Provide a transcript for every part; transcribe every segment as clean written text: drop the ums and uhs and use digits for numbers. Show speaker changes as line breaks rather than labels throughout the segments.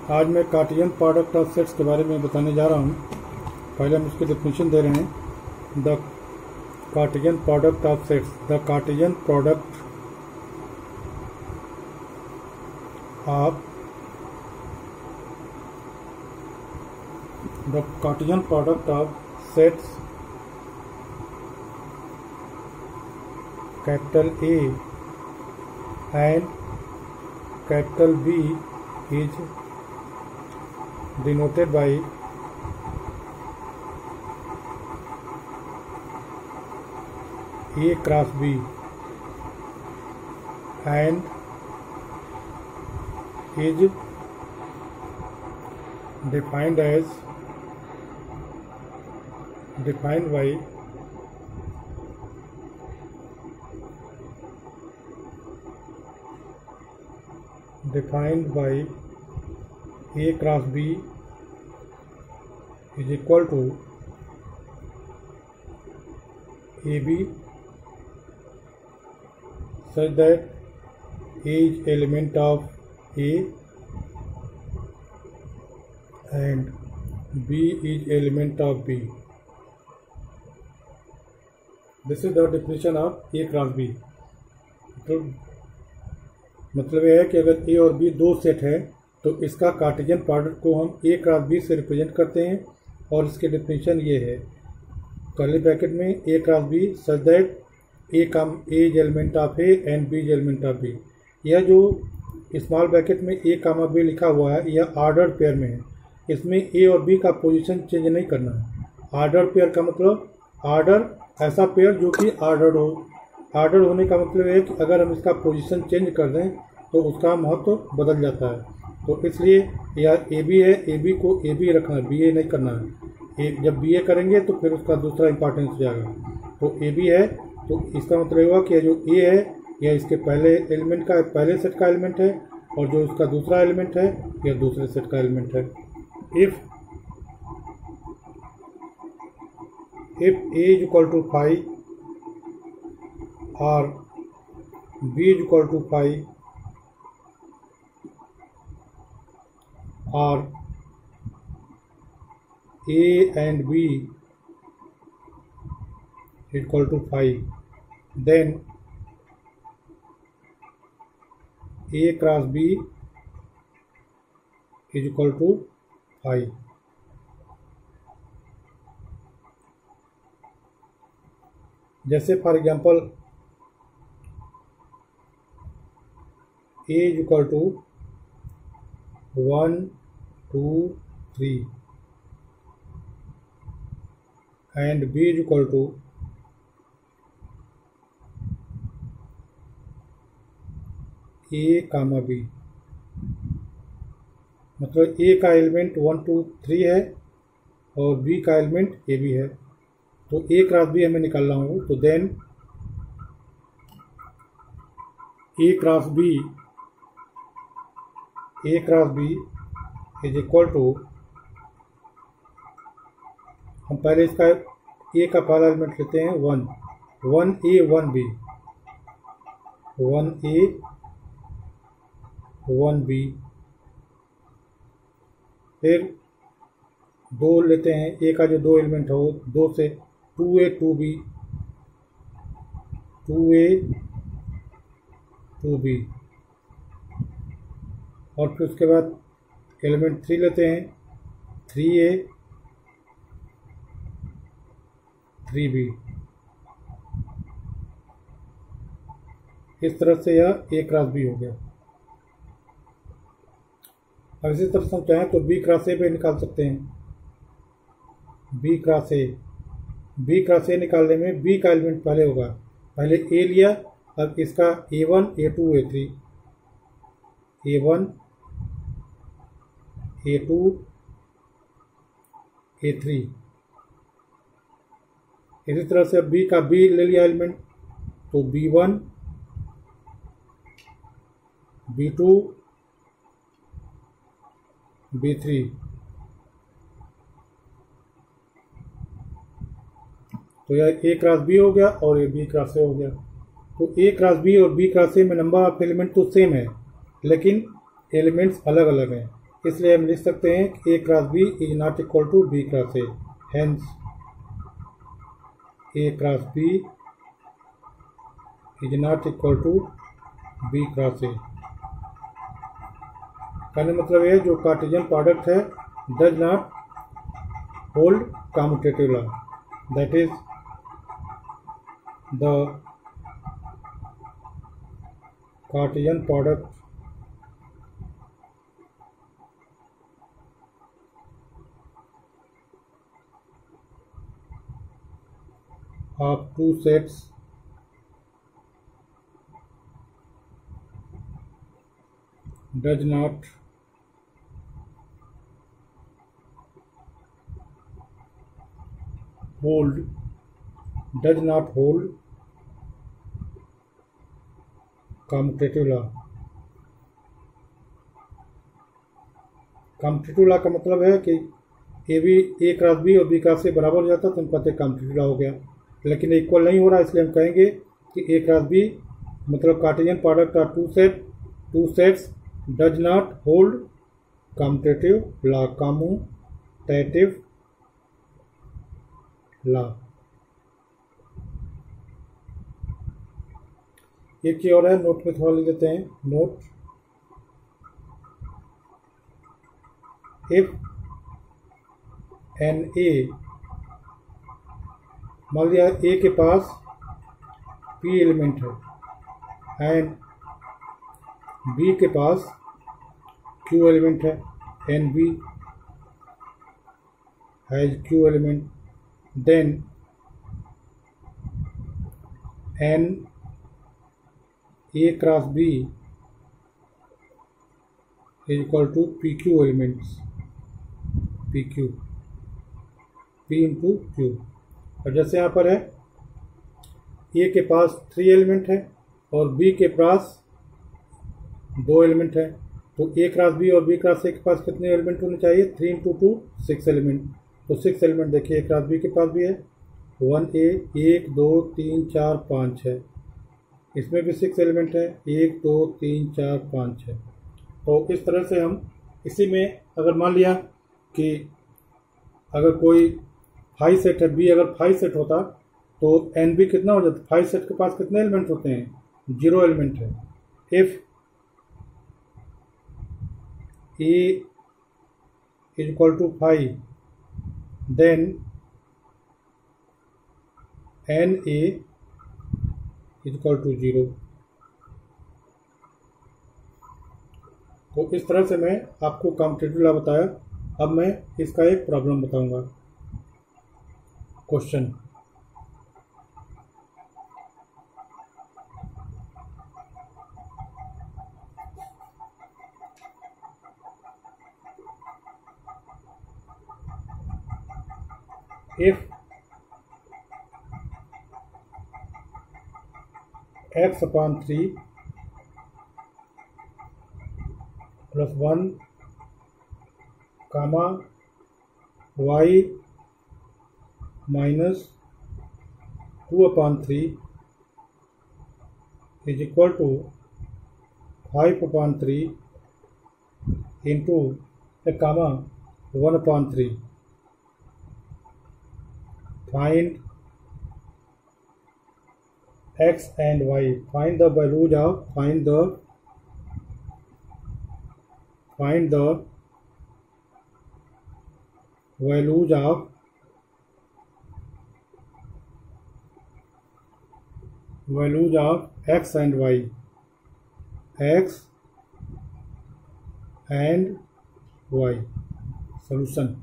आज मैं Cartesian product of sets के बारे में बताने जा रहा हूँ। पहले हम उसकी डेफिनेशन दे रहे हैं। The Cartesian product of sets, the Cartesian product of sets capital A and capital B is denoted by A cross B and is defined by A cross B is equal to AB such that A is element of A and B is element of B. This is the definition of A cross B. मतलब यह है कि अगर ए और B दो set है तो इसका कार्टेशियन प्रोडक्ट को हम ए क्रॉस बी से रिप्रेजेंट करते हैं। और इसके डेफिनेशन ये है, कर्ली ब्रैकेट में A cross B such that A is element of A and B is element of B. यह जो स्मॉल ब्रैकेट में ए कामा बी लिखा हुआ है यह ऑर्डर्ड पेयर में है। इसमें ए और बी का पोजीशन चेंज नहीं करना है। ऑर्डर्ड पेयर का मतलब ऑर्डर ऐसा पेयर जो कि ऑर्डर्ड हो। ऑर्डर होने का मतलब है कि अगर हम इसका पोजीशन चेंज कर दें तो उसका महत्व बदल जाता है। तो इसलिए यह ए बी है, ए बी को ए बी रखना है, बी ए नहीं करना है। जब बी ए करेंगे तो फिर उसका दूसरा इंपॉर्टेंस हो जाएगा। तो ए बी है तो इसका मतलब हुआ कि जो ए है यह इसके पहले सेट का एलिमेंट है और जो उसका दूसरा एलिमेंट है यह दूसरे सेट का एलिमेंट है। If A is equal to 5 or B is equal to 5 or A and B is equal to 5, then A cross B is equal to 5. जैसे for example A is equal to 1, 2, 3 and B is equal to A comma B। मतलब A का element 1, 2, 3 है और B का element A B है। तो A cross B हमें निकालना हो तो then A cross B is equal to, हम पहले इसका ए का पहला एलिमेंट लेते हैं 1 A 1 B, 1 A 1 B। फिर 2 लेते हैं, ए का जो दो एलिमेंट हो 2 से 2 A 2 B, 2 A 2 B। और फिर उसके बाद एलिमेंट 3 लेते हैं, 3 A 3 B। इस तरह से यह A क्रॉस B हो गया। अब इसी तरह से हम चाहें तो B क्रॉस A भी निकाल सकते हैं। B क्रॉस A निकालने में B का एलिमेंट पहले होगा, पहले A लिया, अब इसका A1 A2 A3, A1 A2 A3। इसी तरह से B का B ले लिया एलिमेंट तो B1 B2 B3। तो यह ए क्रॉस बी हो गया और ये बी क्रॉस ए हो गया। तो ए क्रॉस बी और बी क्रॉस ए में नंबर ऑफ एलिमेंट तो सेम है लेकिन एलिमेंट्स अलग अलग हैं। इसलिए हम लिख सकते हैं कि A cross B is not equal to B cross A, hence A cross B is not equal to B cross A. कहने मतलब ये जो कार्टेशियन प्रोडक्ट है does not hold commutative law, that is the Cartesian product of two sets does not hold commutative law। Commutative law का मतलब है कि A cross B और बी क्रॉस ए बराबर हो जाता तो हम कहते हैं कम्यूटेटिव लॉ हो गया, लेकिन इक्वल नहीं हो रहा, इसलिए हम कहेंगे कि ए क्रॉस बी मतलब Cartesian product of two sets does not hold commutative law. एक की और है, नोट में थोड़ा लिख देते हैं। नोट, इफ एन ए, मान लिया ए के पास पी एलिमेंट है एंड बी के पास क्यू एलिमेंट है, n B has Q element, then n A cross B is equal to P Q elements, P Q, P into Q. और जैसे यहाँ पर है ए के पास 3 एलिमेंट है और बी के पास 2 एलिमेंट है, तो ए क्रॉस बी और बी क्रॉस ए के पास कितने एलिमेंट होने चाहिए? 3 इंटू 2 6 एलिमेंट। तो 6 एलिमेंट देखिए ए क्रॉस बी के पास भी है, 1A 1 2 3 4 5 है, इसमें भी 6 एलिमेंट है, 1 2 3 4 5 है। तो इस तरह से हम इसी में अगर मान लिया कि अगर कोई 5 सेट है, बी अगर 5 सेट होता तो एन बी कितना हो जाता? 5 सेट के पास कितने एलिमेंट होते हैं? 0 एलिमेंट है। If A is equal to 5 then n A is equal to 0। तो इस तरह से मैं आपको कम्यूटेटिव लॉ बताया। अब मैं इसका एक प्रॉब्लम बताऊंगा। Question, if x upon 3 plus 1 comma y minus 2 upon 3 is equal to 5 upon 3 into a comma 1 upon 3. Find x and y. Find the values of values of x and y. X and y. Solution.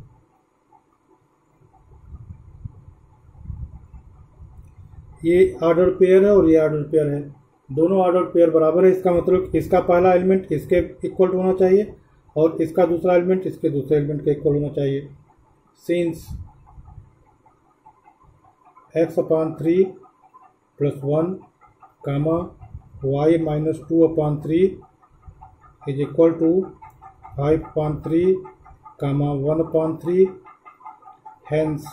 ये order pair है और ये order pair है, दोनों order pair बराबर है। इसका मतलब इसका पहला एलिमेंट इसके इक्वल होना चाहिए और इसका दूसरा एलिमेंट इसके दूसरे एलिमेंट के इक्वल होना चाहिए। Since x upon 3 plus 1 comma y minus 2 upon 3 is equal to 5 upon 3 comma 1 upon 3. Hence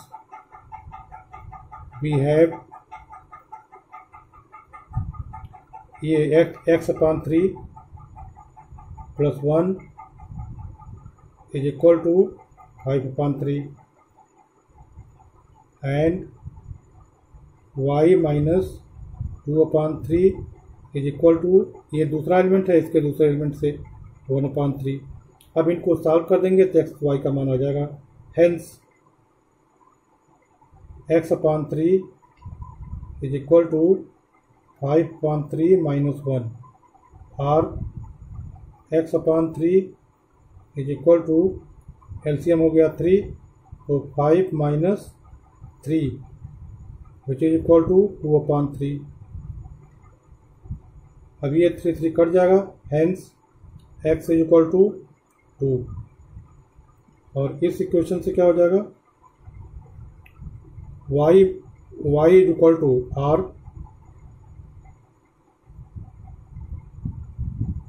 we have ये x upon 3 plus 1 is equal to 5/3 and y minus 2/3 is equal to, ये दूसरा element है, इसके दूसरे element से 1/3। अब इनको solve कर देंगे तो एक्स वाई का मान आ जाएगा। Hence x/3 is equal to 5/3 minus 1 और x/3 is equal to, LCM हो गया 3, तो 5 minus 3 which is equal to 2/3। अब ये 3 कट जाएगा, hence x is equal to 2। और इस इक्वेशन से क्या हो जाएगा, y is equal to r,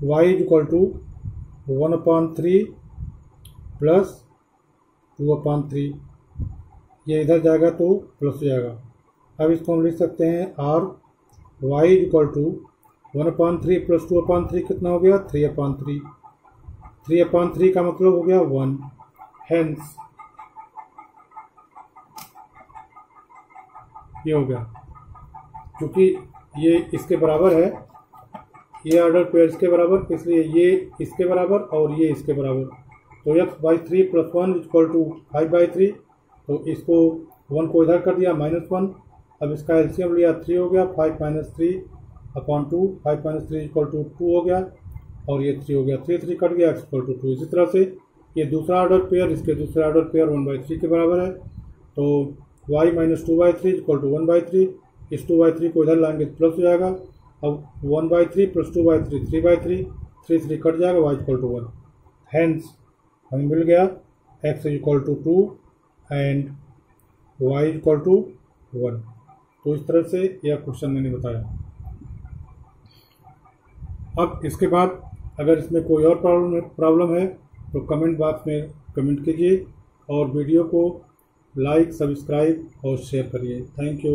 y is equal to 1/3 plus 2/3। ये इधर जाएगा तो प्लस हो जाएगा। अब इसको हम लिख सकते हैं r y is equal to 1/3 plus 2/3 कितना हो गया, 3/3। 3/3 का मतलब हो गया 1। हेंस ये हो गया, क्योंकि ये इसके बराबर है, ये ऑर्डर पेयर इसके बराबर, इसलिए ये इसके बराबर और ये इसके बराबर। तो x/3 प्लस 1 इक्वल टू 5/3, तो इसको 1 को इधर कर दिया -1। अब इसका एलसीएम लिया 3 हो गया, 5 माइनस 3/2, 5 माइनस 3 इक्वल टू 2 हो गया और ये 3 हो गया, 3 कट गया, x इक्वल टू 2। इसी तरह से ये दूसरा ऑर्डर पेयर इसके दूसरे ऑर्डर पेयर 1/3 के बराबर है, तो y माइनस 2/3 इक्वल टू 1/3। इस 2/3 को इधर लाएंगे तो प्लस हो जाएगा। अब 1/3 प्लस 2/3 3/3, 3 कट जाएगा, y इक्वल टू 1। हेंस हमें मिल गया x is equal to 2 and y equal to 1। तो इस तरह से यह क्वेश्चन मैंने बताया। अब इसके बाद अगर इसमें कोई और प्रॉब्लम है तो कमेंट बॉक्स में कमेंट कीजिए और वीडियो को लाइक, सब्सक्राइब और शेयर करिए। Thank you.